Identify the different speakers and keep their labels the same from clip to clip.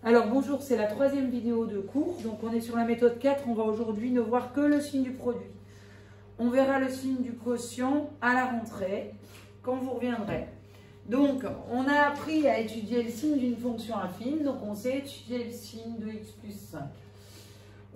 Speaker 1: Alors bonjour, c'est la troisième vidéo de cours. Donc on est sur la méthode 4. On va aujourd'hui ne voir que le signe du produit. On verra le signe du quotient à la rentrée, quand vous reviendrez. Donc on a appris à étudier le signe d'une fonction affine. Donc on sait étudier le signe de x plus 5.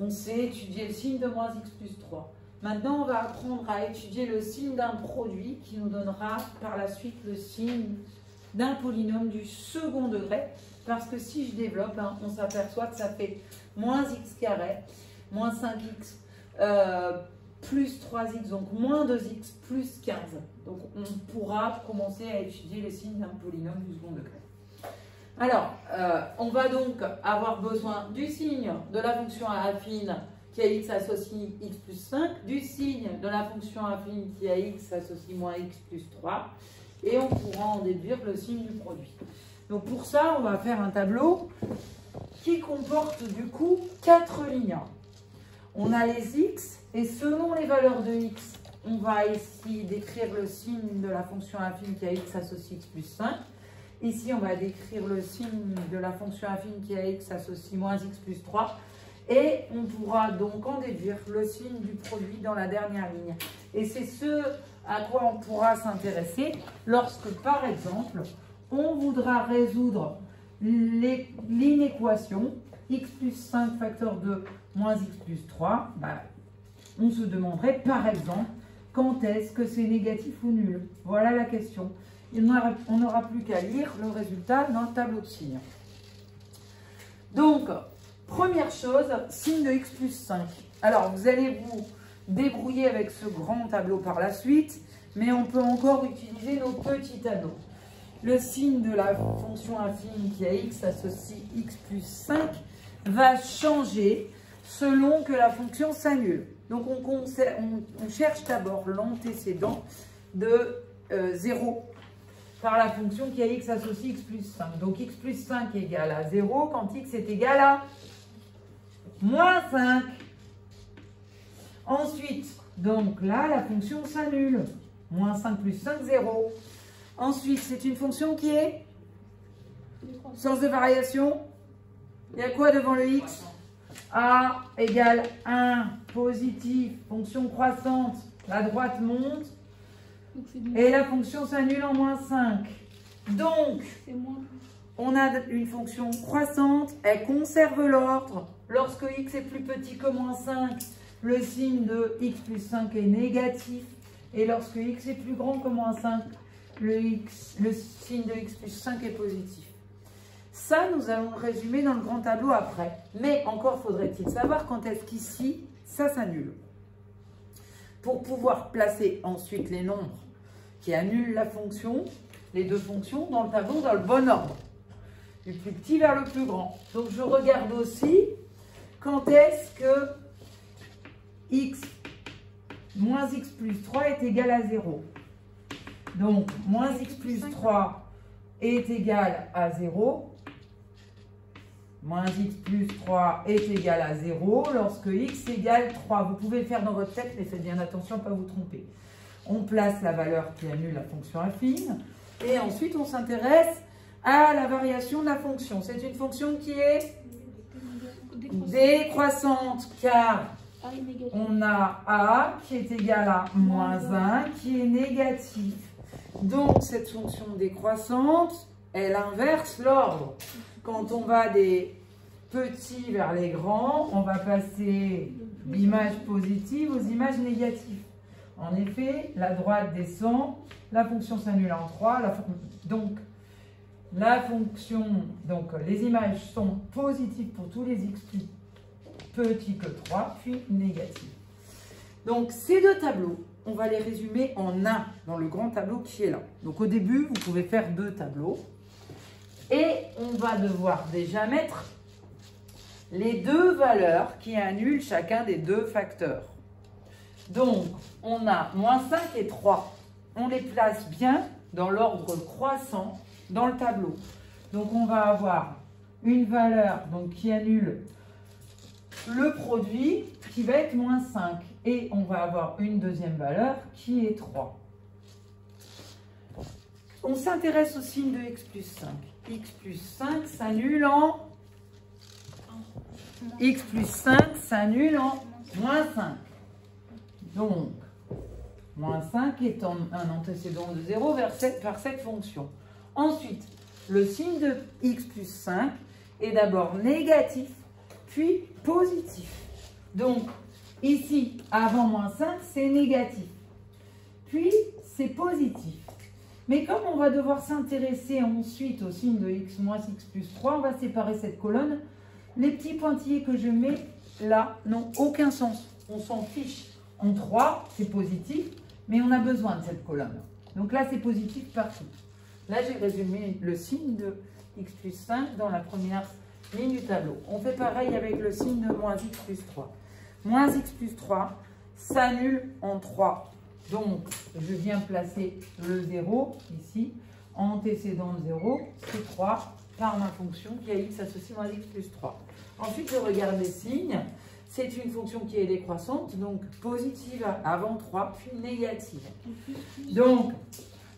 Speaker 1: On sait étudier le signe de moins x plus 3. Maintenant on va apprendre à étudier le signe d'un produit qui nous donnera par la suite le signe d'un polynôme du second degré. Parce que si je développe, on s'aperçoit que ça fait moins x carré, moins 5x plus 3x, donc moins 2x plus 15. Donc on pourra commencer à étudier le signe d'un polynôme du second degré. Alors, on va donc avoir besoin du signe de la fonction affine qui a x associe x plus 5, du signe de la fonction affine qui a x associe moins x plus 3, et on pourra en déduire le signe du produit. Donc pour ça, on va faire un tableau qui comporte du coup 4 lignes. On a les x et selon les valeurs de x, on va ici décrire le signe de la fonction affine qui a x associe x plus 5. Ici, on va décrire le signe de la fonction affine qui a x associe moins x plus 3. Et on pourra donc en déduire le signe du produit dans la dernière ligne. Et c'est ce à quoi on pourra s'intéresser lorsque, par exemple, on voudra résoudre l'inéquation x plus 5 facteur 2 moins x plus 3. On se demanderait par exemple quand est-ce que c'est négatif ou nul. Voilà la question. On n'aura plus qu'à lire le résultat dans le tableau de signes. Donc, première chose, signe de x plus 5. Alors, vous allez vous débrouiller avec ce grand tableau par la suite, mais on peut encore utiliser nos petits anneaux. Le signe de la fonction affine qui a x associe x plus 5 va changer selon que la fonction s'annule. Donc on cherche d'abord l'antécédent de 0 par la fonction qui a x associe x plus 5. Donc x plus 5 égale à 0 quand x est égal à moins 5. Ensuite, donc là, la fonction s'annule. Moins 5 plus 5, 0. Ensuite, c'est une fonction qui est sens de variation. Il y a quoi devant le x? A égale 1, positif, fonction croissante, la droite monte, et la fonction s'annule en moins 5. Donc, on a une fonction croissante, elle conserve l'ordre. Lorsque x est plus petit que moins 5, le signe de x plus 5 est négatif. Et lorsque x est plus grand que moins 5, le signe de x plus 5 est positif. Ça, nous allons le résumer dans le grand tableau après. Mais encore faudrait-il savoir quand est-ce qu'ici, ça s'annule. Pour pouvoir placer ensuite les nombres qui annulent la fonction, les deux fonctions, dans le tableau dans le bon ordre. Du plus petit vers le plus grand. Donc je regarde aussi quand est-ce que x moins x plus 3 est égal à 0. Donc, moins x plus 3 est égal à 0. Moins x plus 3 est égal à 0 lorsque x égale 3. Vous pouvez le faire dans votre tête, mais faites bien attention à ne pas vous tromper. On place la valeur qui annule la fonction affine. Et ensuite, on s'intéresse à la variation de la fonction. C'est une fonction qui est décroissante car on a a qui est égal à moins 1 qui est négatif. Donc cette fonction décroissante, elle inverse l'ordre. Quand on va des petits vers les grands, on va passer d'images positives aux images négatives. En effet, la droite descend, la fonction s'annule en 3. Donc les images sont positives pour tous les x plus petit que 3, puis négatif. Donc, ces deux tableaux, on va les résumer en un dans le grand tableau qui est là. Donc, au début, vous pouvez faire deux tableaux. Et on va devoir déjà mettre les deux valeurs qui annulent chacun des deux facteurs. Donc, on a moins 5 et 3. On les place bien dans l'ordre croissant dans le tableau. Donc, on va avoir une valeur qui annule le produit qui va être moins 5. Et on va avoir une deuxième valeur qui est 3. On s'intéresse au signe de x plus 5. X plus 5 s'annule en x plus 5 s'annule en moins 5. Donc, moins 5 est un antécédent de 0 par cette fonction. Ensuite, le signe de x plus 5 est d'abord négatif, puis positif. Donc, ici, avant moins 5, c'est négatif. Puis, c'est positif. Mais comme on va devoir s'intéresser ensuite au signe de x moins x plus 3, on va séparer cette colonne. Les petits pointillés que je mets là n'ont aucun sens. On s'en fiche. En 3, c'est positif, mais on a besoin de cette colonne. Donc là, c'est positif partout. Là, j'ai résumé le signe de x plus 5 dans la première ligne du tableau. On fait pareil avec le signe de moins x plus 3. Moins x plus 3 s'annule en 3. Donc, je viens placer le 0 ici. Antécédent de 0, c'est 3 par ma fonction qui a x associé moins x plus 3. Ensuite, je regarde les signes. C'est une fonction qui est décroissante, donc positive avant 3, puis négative. Donc,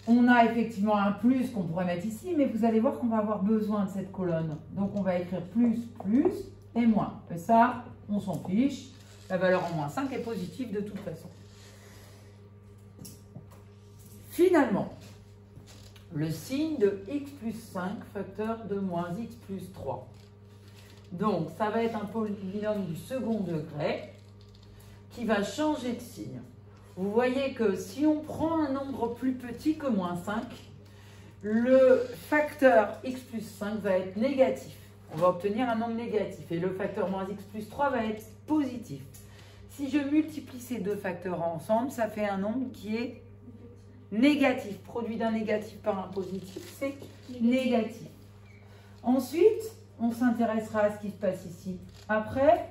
Speaker 1: on a effectivement un plus qu'on pourrait mettre ici, mais vous allez voir qu'on va avoir besoin de cette colonne. Donc, on va écrire plus, plus et moins. Et ça, on s'en fiche. La valeur en moins 5 est positive de toute façon. Finalement, le signe de x plus 5 facteur de moins x plus 3. Donc, ça va être un polynôme du second degré qui va changer de signe. Vous voyez que si on prend un nombre plus petit que moins 5, le facteur x plus 5 va être négatif. On va obtenir un nombre négatif et le facteur moins x plus 3 va être positif. Si je multiplie ces deux facteurs ensemble, ça fait un nombre qui est négatif. Produit d'un négatif par un positif, c'est négatif. Ensuite, on s'intéressera à ce qui se passe ici. Après,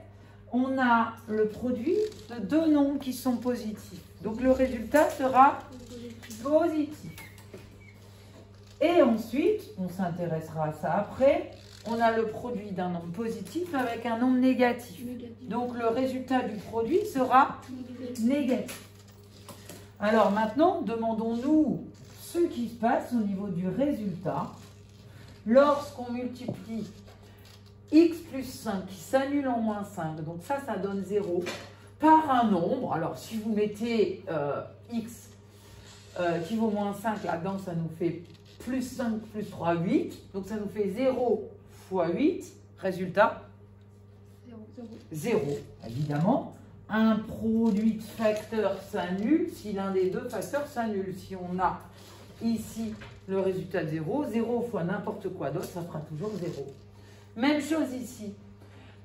Speaker 1: on a le produit de deux nombres qui sont positifs. Donc, le résultat sera positif. Et ensuite, on s'intéressera à ça après, on a le produit d'un nombre positif avec un nombre négatif. Donc, le résultat du produit sera négatif. Alors maintenant, demandons-nous ce qui se passe au niveau du résultat lorsqu'on multiplie x plus 5 qui s'annule en moins 5, donc ça donne 0, par un nombre. Alors si vous mettez x qui vaut moins 5 là-dedans, ça nous fait plus 5 plus 3, 8. Donc ça nous fait 0 fois 8, résultat 0. Évidemment, un produit de facteurs s'annule si l'un des deux facteurs s'annule. Si on a ici le résultat de 0, 0 fois n'importe quoi d'autre, ça fera toujours 0. Même chose ici.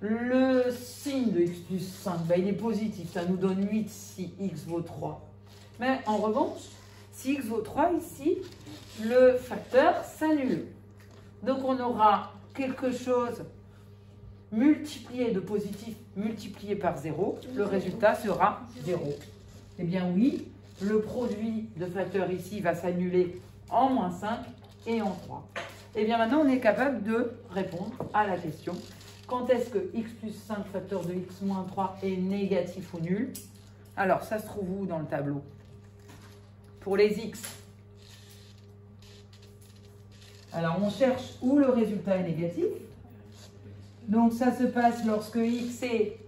Speaker 1: Le signe de x plus 5, il est positif. Ça nous donne 8 si x vaut 3. Mais en revanche, si x vaut 3 ici, le facteur s'annule. Donc on aura quelque chose multiplié de positif multiplié par 0. Le résultat sera 0. Eh bien oui, le produit de facteurs ici va s'annuler en moins 5 et en 3. Et bien maintenant, on est capable de répondre à la question. Quand est-ce que x plus 5 facteur de x moins 3 est négatif ou nul? Alors, ça se trouve où dans le tableau? Pour les x. Alors, on cherche où le résultat est négatif. Donc, ça se passe lorsque x est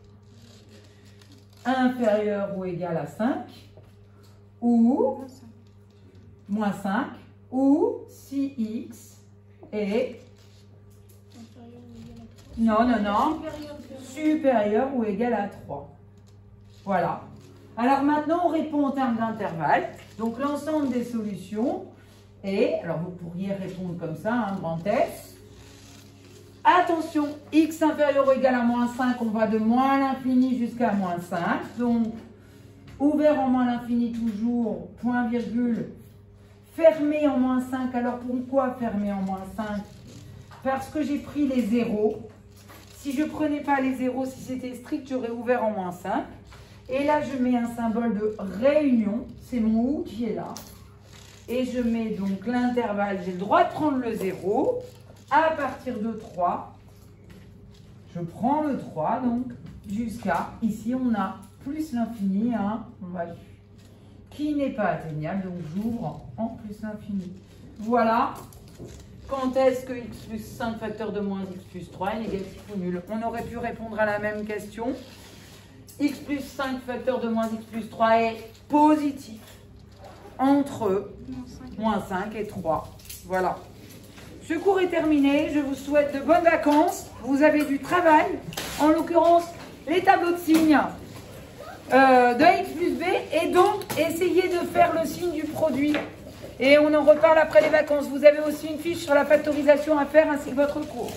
Speaker 1: inférieur ou égal à 5, ou moins 5, ou si x est supérieur ou égal à 3. Voilà. Alors maintenant, on répond en termes d'intervalle. Donc l'ensemble des solutions est, alors vous pourriez répondre comme ça, un grand S. Attention, x inférieur ou égal à moins 5, on va de moins l'infini jusqu'à moins 5. Donc, ouvert en moins l'infini toujours, point virgule, fermé en moins 5. Alors pourquoi fermé en moins 5? Parce que j'ai pris les zéros. Si je ne prenais pas les zéros, si c'était strict, j'aurais ouvert en moins 5. Et là, je mets un symbole de réunion. C'est mon ou qui est là. Et je mets donc l'intervalle. J'ai le droit de prendre le 0. À partir de 3, je prends le 3, donc jusqu'à, ici on a plus l'infini, qui n'est pas atteignable, donc j'ouvre en plus l'infini. Voilà Quand est-ce que x plus 5 facteur de moins x plus 3 est négatif ou nul? On aurait pu répondre à la même question. X plus 5 facteur de moins x plus 3 est positif entre moins 5 et 3. Voilà. Ce cours est terminé. Je vous souhaite de bonnes vacances. Vous avez du travail. En l'occurrence, les tableaux de signes de x plus b. Et donc, essayez de faire le signe du produit. Et on en reparle après les vacances. Vous avez aussi une fiche sur la factorisation à faire ainsi que votre cours.